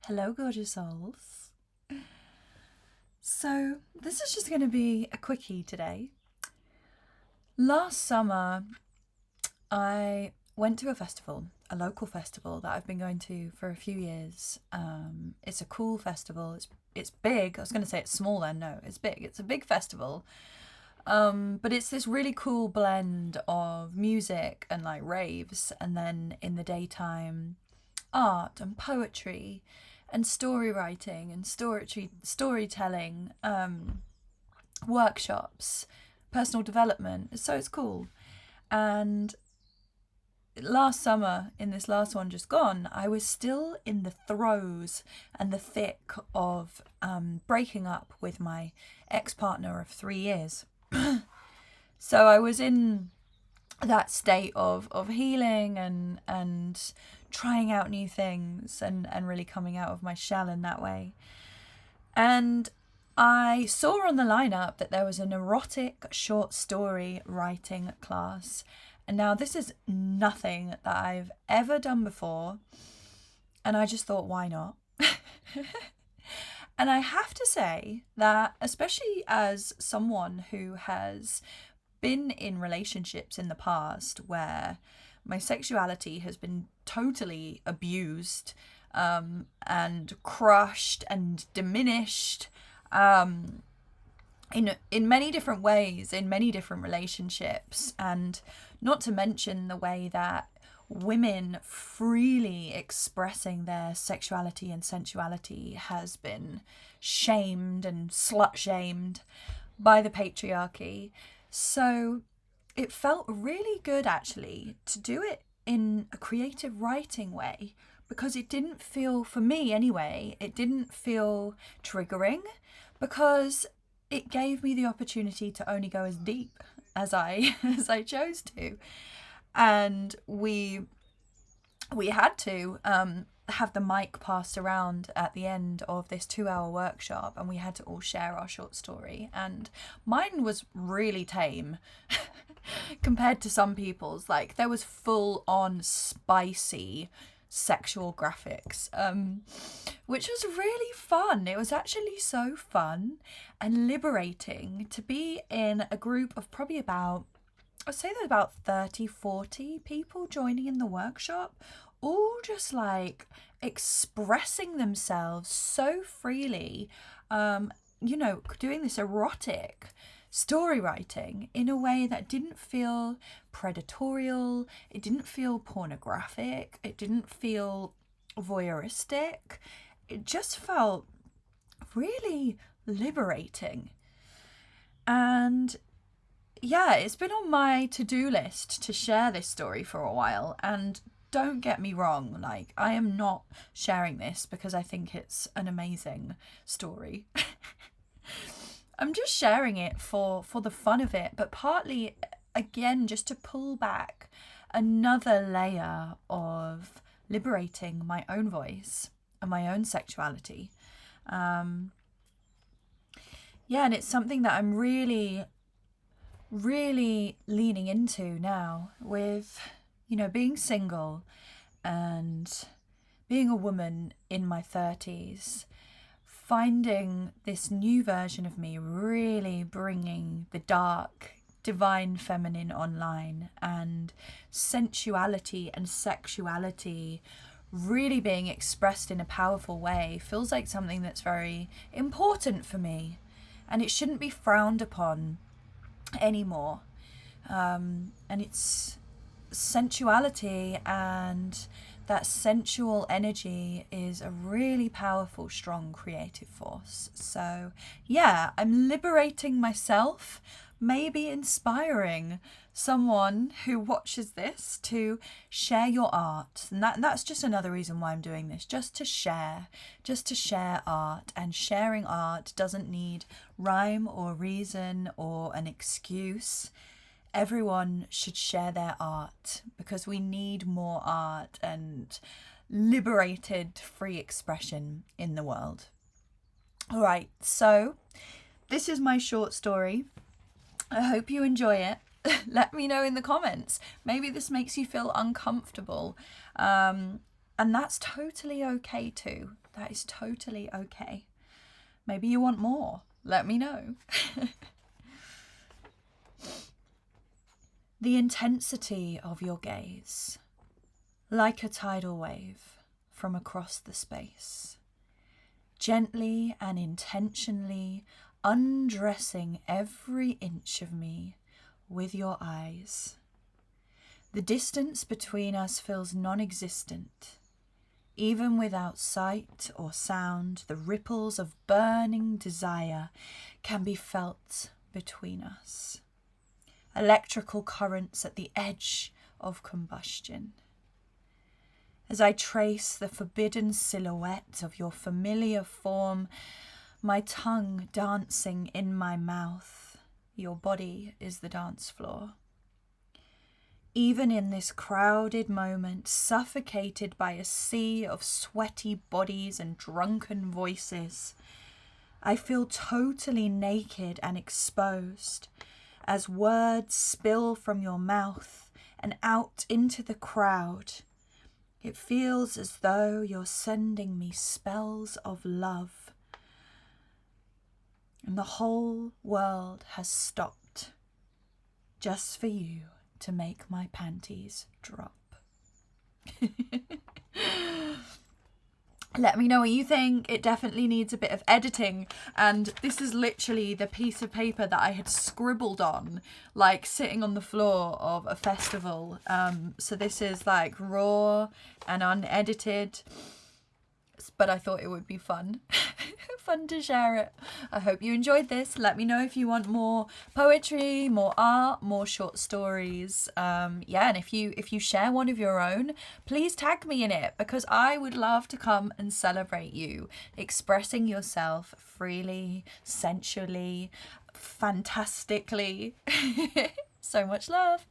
Hello, gorgeous souls. So, this is just going to be a quickie today. Last summer, I went to a festival, a local festival that I've been going to for a few years. It's a cool festival. It's big. I was going to say it's small then. No, it's big. It's a big festival. But it's this really cool blend of music and like raves, and then in the daytime, art and poetry and story writing and storytelling, workshops, personal development. So it's cool. And last summer, in this last one just gone, I was still in the throes and the thick of breaking up with my ex-partner of 3 years. So I was in that state of healing and trying out new things and really coming out of my shell in that way. And I saw on the lineup that there was an erotic short story writing class. And now this is nothing that I've ever done before. And I just thought, why not? And I have to say that, especially as someone who has been in relationships in the past where my sexuality has been totally abused and crushed and diminished in many different ways, in many different relationships, and not to mention the way that women freely expressing their sexuality and sensuality has been shamed and slut-shamed by the patriarchy. So it felt really good actually to do it in a creative writing way, because it didn't feel, for me anyway, it didn't feel triggering, because it gave me the opportunity to only go as deep as I chose to. And we had to have the mic passed around at the end of this 2-hour workshop, and we had to all share our short story. And mine was really tame compared to some people's. Like, there was full on spicy sexual graphics, which was really fun. It was actually so fun and liberating to be in a group of probably about, I'd say there's about 30, 40 people joining in the workshop, all just like expressing themselves so freely, doing this erotic story writing in a way that didn't feel predatorial, it didn't feel pornographic, it didn't feel voyeuristic. It just felt really liberating. And yeah, it's been on my to-do list to share this story for a while. And don't get me wrong, like, I am not sharing this because I think it's an amazing story. I'm just sharing it for the fun of it, but partly, again, just to pull back another layer of liberating my own voice and my own sexuality. And it's something that I'm really leaning into now with, being single and being a woman in my 30s, finding this new version of me really bringing the dark, divine feminine online, and sensuality and sexuality really being expressed in a powerful way feels like something that's very important for me, and it shouldn't be frowned upon anymore. And it's sensuality, and that sensual energy is a really powerful, strong creative force. So yeah, I'm liberating myself, maybe inspiring someone who watches this to share your art. And that's just another reason why I'm doing this, just to share art. And sharing art doesn't need rhyme or reason or an excuse. Everyone should share their art, because we need more art and liberated, free expression in the world. All right, so this is my short story. I hope you enjoy it. Let me know in the comments. Maybe this makes you feel uncomfortable. And that's totally okay too. That is totally okay. Maybe you want more. Let me know. The intensity of your gaze, like a tidal wave from across the space, gently and intentionally undressing every inch of me with your eyes. The distance between us feels non-existent. Even without sight or sound, the ripples of burning desire can be felt between us. Electrical currents at the edge of combustion. As I trace the forbidden silhouette of your familiar form, my tongue dancing in my mouth, your body is the dance floor. Even in this crowded moment, suffocated by a sea of sweaty bodies and drunken voices, I feel totally naked and exposed as words spill from your mouth and out into the crowd. It feels as though you're sending me spells of love, and the whole world has stopped just for you to make my panties drop. Let me know what you think. It definitely needs a bit of editing, and this is literally the piece of paper that I had scribbled on, like sitting on the floor of a festival. So this is like raw and unedited, but I thought it would be fun. Fun to share it. I hope you enjoyed this. Let me know if you want more poetry, more art, more short stories. Yeah, and if you share one of your own, please tag me in it, because I would love to come and celebrate you expressing yourself freely, sensually, fantastically. So much love.